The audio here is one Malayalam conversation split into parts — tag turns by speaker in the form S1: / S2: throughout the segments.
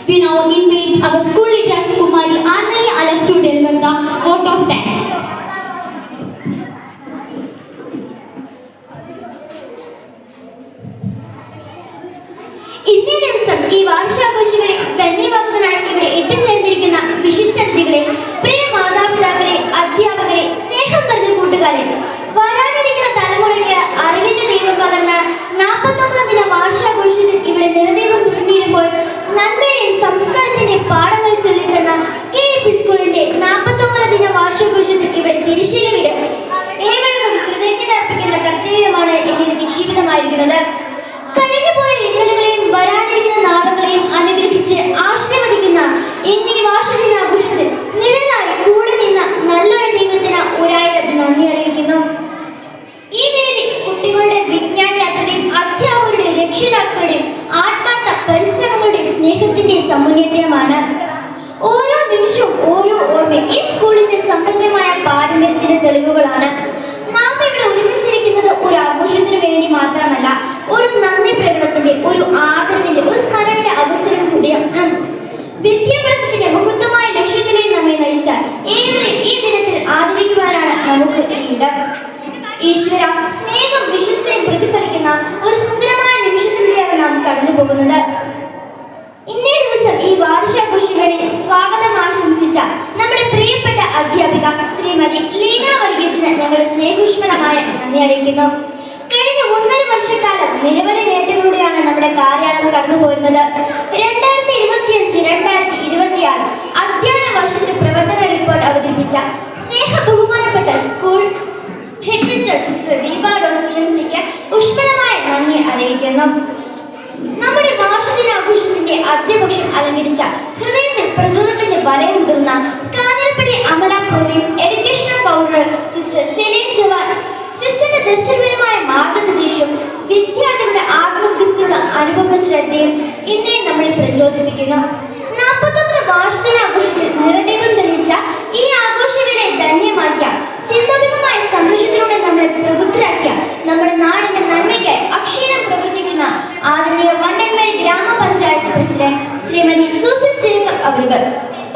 S1: We now invite our school leader Kumari Anmari Alex to deliver the vote of thanks.
S2: ഇന്നേ ദിവസം ഈ വാർഷികാഘോഷങ്ങളെ ധന്യമാക്കുന്നതിനായി ഇവിടെ എത്തിച്ചേർന്നിരിക്കുന്ന വിശിഷ്ടതിഥികളെ, പ്രിയ മാതാപിതാക്കളെ, അധ്യാപകരെ, സ്നേഹം നിറഞ്ഞ കൂട്ടുകാരെ, വരാനിരിക്കുന്ന തലമുറയ്ക്ക് അറിവിന്റെ ദൈവം പകർന്ന 49ാം ദിന വാർഷികാഘോഷത്തിൽ ഇവിടെ നിറദൈവം പിന്നിടുമ്പോൾ നന്മയുടെയും സംസ്കാരത്തിന്റെയും പാഠങ്ങൾ ചൊല്ലിത്തന്ന KP സ്കൂളിന്റെ 49ാം ദിന വാർഷികാഘോഷത്തിൽ ഇവിടെ തിരിശീല വിടും. ഏവർക്കും കൃതജ്ഞത അർപ്പിക്കുന്ന കർത്തവ്യമാണ് എന്നിൽ നിക്ഷിപ്തമായിരിക്കുന്നത്. കഴിഞ്ഞുപോയ ഇന്നലകളെയും വരാനിരിക്കുന്ന നാളുകളെയും അനുഗ്രഹിച്ച് ആശീർവദിക്കുന്ന എന്നീ വാർഷികാഘോഷത്തിൽ നിഴലായി കൂടെ നിന്ന നല്ലൊരു ദൈവത്തിന് ഒരായിരം നന്ദി അറിയിക്കുന്നു. ഈ വേദി കുട്ടികളുടെ വിജ്ഞാന യാത്രയുടെയും അധ്യാപകരുടെയും രക്ഷിതാക്കളുടെയും ആത്മാർത്ഥ പരിശ്രമങ്ങളുടെയും സ്നേഹത്തിന്റെ സമുന്നയമാണ്. ഓരോ നിമിഷവും ഓരോ ഓർമ്മയും ഈ സ്കൂളിന്റെ സമ്പന്നമായ പാരമ്പര്യത്തിന്റെ തെളിവുകളാണ്. നാം ഇവിടെ ഒരുമിച്ചിരിക്കുന്നത് ഒരു ആഘോഷത്തിന് വേണ്ടി മാത്രമല്ല, ഒരു നന്ദി പ്രകടനത്തിന്റെ, ഒരു ആദരവിന്റെ, ഒരു സ്മരണയുടെ അവസരം കൂടിയാണ്. വിദ്യാഭ്യാസത്തിന്റെ മഹത്വമായ ലക്ഷ്യത്തിലേക്ക് നമ്മെ നയിച്ച ഏവരെയും ഈ ദിനത്തിൽ ആദരിക്കുവാനാണ് നമുക്ക് ഇടം. ഈശ്വര സ്നേഹം വിശ്വസ്തയും പ്രതിഫലിക്കുന്ന ഒരു സുന്ദരമായ നിമിഷത്തിലൂടെയാണ് നാം കടന്നു പോകുന്നത്. ഇന്നേ ദിവസം ഈ വാർഷികാഘോഷങ്ങളിൽ സ്വാഗതം ആശംസിച്ച നമ്മുടെ പ്രിയപ്പെട്ട അധ്യാപിക ശ്രീമതി ലീന വർഗീസിന് ഞങ്ങളുടെ സ്നേഹോഷ്മളമായ നന്ദി അറിയിക്കുന്നു. കഴിഞ്ഞ 1.5 വർഷക്കാലം നിരവധി നേട്ടങ്ങളിലൂടെയാണ് നമ്മുടെ കാലയളവ് കടന്നുപോരുന്നത്. 2025-2026 അധ്യയന വർഷത്തെ പ്രവർത്തന റിപ്പോർട്ട് അവതരിപ്പിച്ച സ്നേഹ ബഹുമാനപ്പെട്ട school head mister sister Deepa Rose CMCക്ക് ഊഷ്മളമായ നന്ദി അറിയിക്കുന്നു. നമ്മുടെ വാർഷികാഘോഷത്തിന്റെ ആദ്യപക്ഷം അലങ്കരിച്ച ഹൃദയത്തിൽ പ്രചോദനത്തിന്റെ വലയം മുതിർന്ന Kanjirappally Amala province educational counsellor sister Celine ജവാൻസ് സിസ്റ്ററിന്റെ ദർശനപരമായ മാർഗനിർദ്ദേശവും വിദ്യാർത്ഥികളുടെ ആത്മവികസനത്തിലുള്ള അനുഭവ ശ്രദ്ധയും ഇന്നേ നമ്മളെ പ്രചോദിപ്പിക്കുന്നു. 49 വാർഷികാഘോഷത്തിൽ നിറദൈവം തെളിയിച്ച ഈ ആഘോഷങ്ങളെ ധന്യമാക്കിയ, ചിന്തോപിതമായ സന്തോഷത്തിലൂടെ നമ്മളെ പ്രബുദ്ധരാക്കിയ, നമ്മുടെ നാടിന്റെ നന്മയ്ക്കായി അക്ഷരം പ്രവർത്തിക്കുന്ന ആദരണീയ വണ്ടൻമേരി ഗ്രാമപഞ്ചായത്ത് പ്രസിഡന്റ് ശ്രീമതി സൂസൻ ജേക്കബ് അവരുകൾ,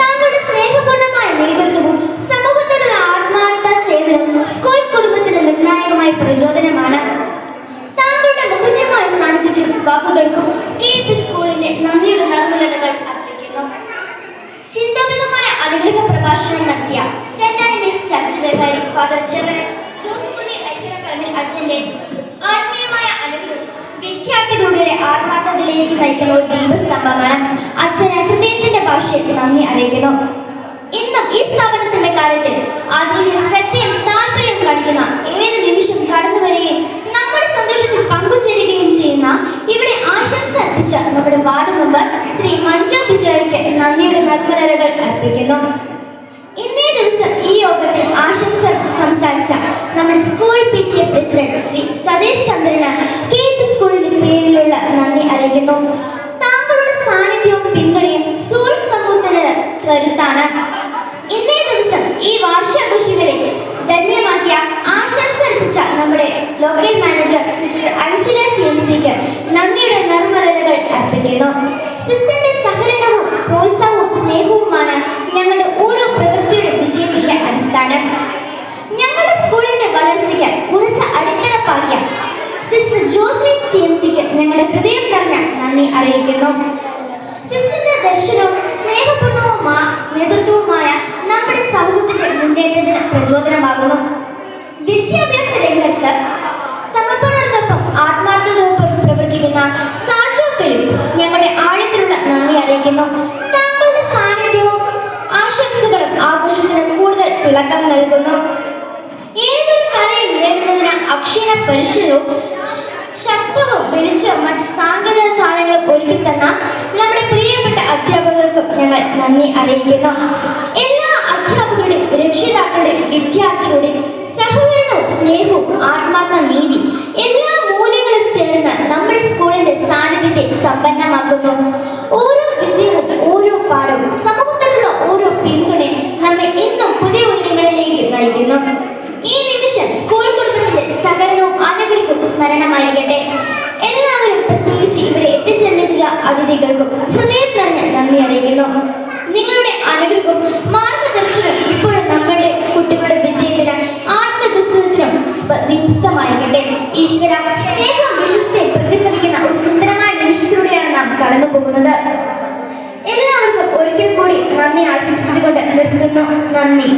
S2: താങ്കളുടെ സ്നേഹപൂർണമായ നേതൃത്വവും സമൂഹത്തോടുള്ള ആത്മാർത്ഥ സേവനവും സ്കൂൾ കുടുംബത്തിന് നിർണായകമായ പ്രചോദനമാണ്. താങ്കളുടെ മുഖന്യമായ സാന്നിധ്യത്തിലും വാക്കുകൾക്കും KP സ്കൂളിന്റെ നന്ദിയുടെ നർമ്മലകൾ അർപ്പിക്കുന്നു. ചിന്തോപിതമായ അനുഗ്രഹ പ്രഭാഷണം നടത്തിയ സെന്റ് ആന്റണീസ് ചർച്ച് വികാരി ഫാദർ ജെറൽ ജോസഫ് ഐക്യപ്പറമ്പിൽ അച്ഛന്റെ ആത്മീയമായ അനുഗ്രഹം വിദ്യാർത്ഥികളുടെ ആത്മാർത്ഥതയിലേക്ക് നയിക്കുന്ന ഒരു ദൈവസ്തംഭമാണ്. അച്ഛന് ഹൃദയത്തിന്റെ ഭാഷയിൽ നന്ദി അറിയിക്കുന്നു. ഇന്നും ഈ സ്ഥാപനത്തിന്റെ കാര്യത്തിൽ അതീവ ശ്രദ്ധയും താല്പര്യവും കാണിക്കുന്ന, ഏത് നിമിഷം കടന്നു വരികയും നമ്മുടെ സന്തോഷത്തിൽ പങ്കുചേരുകയും ചെയ്യുന്ന, ഇവിടെ ആശംസ അർപ്പിച്ച നമ്മുടെ വാർഡ് മെമ്പർ ശ്രീ മഞ്ജു വിജയ്ക്ക് നന്ദിയുടെ നന്മലകൾ അർപ്പിക്കുന്നു. ഇന്നേ ദിവസം ഈ യോഗത്തിൽ ആശംസ സംസാരിച്ച നമ്മുടെ school PTA president Shri Satheesh ചന്ദ്രന് KP സ്കൂളിന്റെ പേരിലുള്ള നന്ദി അറിയിക്കുന്നു. താങ്കളുടെ സാന്നിധ്യവും പിന്തുണയും സ്കൂൾ സമൂഹത്തിന് കരുത്താണ്. ഇന്നേ ദിവസം ഈ വാർഷികാഘോഷങ്ങളെ ധന്യമാക്കിയ, ആശംസ അർപ്പിച്ച നമ്മുടെ ലോക്കൽ മാനേജർ സിസ്റ്റർ അൻസില CMCക്ക് നന്ദിയുടെ നർമ്മലകൾ അർപ്പിക്കുന്നു. സിസ്റ്ററിന്റെ സഹകരണവും പ്രോത്സാഹവും സ്നേഹവുമാണ് ഞങ്ങളുടെ ഓരോ പ്രവൃത്തിയുടെ വിജയത്തിന്റെ അടിസ്ഥാനം. ഞങ്ങളുടെ സ്കൂളിന്റെ വളർച്ചയ്ക്ക് ഉറച്ച അടിത്തറ പാകിയ സിസ്റ്റർ ജോസ്ലിൻ CMCക്ക് ഞങ്ങളുടെ ഹൃദയം നിറഞ്ഞ നന്ദി അറിയിക്കുന്നു. സിസ്റ്ററിന്റെ ദർശനവും സ്നേഹപൂർണവും നേതൃത്വവുമായ നമ്മുടെ സമൂഹത്തിന്റെ മുന്നേറ്റത്തിന് പ്രചോദനമാകുന്നു. വിദ്യാഭ്യാസ രംഗത്ത് സമർപ്പണത്തോടൊപ്പം ആത്മാർത്ഥതയോടൊപ്പം പ്രവർത്തിക്കുന്ന സാജു ഫിലിപ്പ് ഞങ്ങളുടെ ആഴത്തിലുള്ള നന്ദി അറിയിക്കുന്നു. താങ്കളുടെ സാന്നിധ്യവും ആശംസകളും ആഘോഷത്തിന് കൂടുതൽ തിളക്കം നൽകുന്നു. ഏതൊരു കലയും നേടുന്നതിന് അക്ഷര പരിശീലനവും ശക്തവും വെളിച്ചവും മറ്റ് സാങ്കേതിക സാധനങ്ങളും ഒരുക്കി തന്ന നമ്മുടെ പ്രിയപ്പെട്ട അധ്യാപകർക്കും ഞങ്ങൾ നന്ദി അറിയിക്കുന്നു. എല്ലാ അധ്യാപകരുടെയും രക്ഷിതാക്കളുടെയും വിദ്യാർത്ഥികളുടെയും സഹകരണവും സ്നേഹവും ആത്മാർത്ഥ നീതി എല്ലാ മൂല്യങ്ങളും ചേർന്ന് നമ്മുടെ സ്കൂളിന്റെ സാന്നിധ്യത്തെ സമ്പന്നമാക്കുന്നു. ഓരോ വിജയവും ഓരോ പാഠവും സമൂഹത്തിലുള്ള ഓരോ പിന്തുണയും നമ്മെ ഇന്നും പുതിയ ഉയരങ്ങളിലേക്ക് നയിക്കുന്നു. ഈ നിമിഷം സ്കൂൾ കുടുംബത്തിന്റെ സഹകരണവും അനുഗ്രഹവും സ്മരണമായിരിക്കട്ടെ. എല്ലാവരും, പ്രത്യേകിച്ച് ഇവിടെ എത്തിച്ചേർന്നിട്ടുള്ള അതിഥികൾക്കും ഹൃദയം നിറഞ്ഞ നന്ദി നന്ദി അറിയിക്കുന്നു. നിങ്ങളുടെ അനുഗ്രഹവും മാർഗദർശനവും ഇപ്പോഴും നമ്മളുടെ കുട്ടികളുടെ വിജയത്തിന് ആത്മവിശ്വാസത്തിനും ദീപ്തമായിരിക്കട്ടെ. ഈശ്വര, സ്നേഹവും വിശ്വസ്തയും പ്രതിഫലിക്കുന്ന ഒരു സുന്ദരമായ നിമിഷത്തിലൂടെയാണ് നാം കടന്നു പോകുന്നത്. എല്ലാവർക്കും ഒരിക്കൽ കൂടി നന്ദി ആശംസിച്ചുകൊണ്ട് നിർത്തുന്നു. നന്ദി.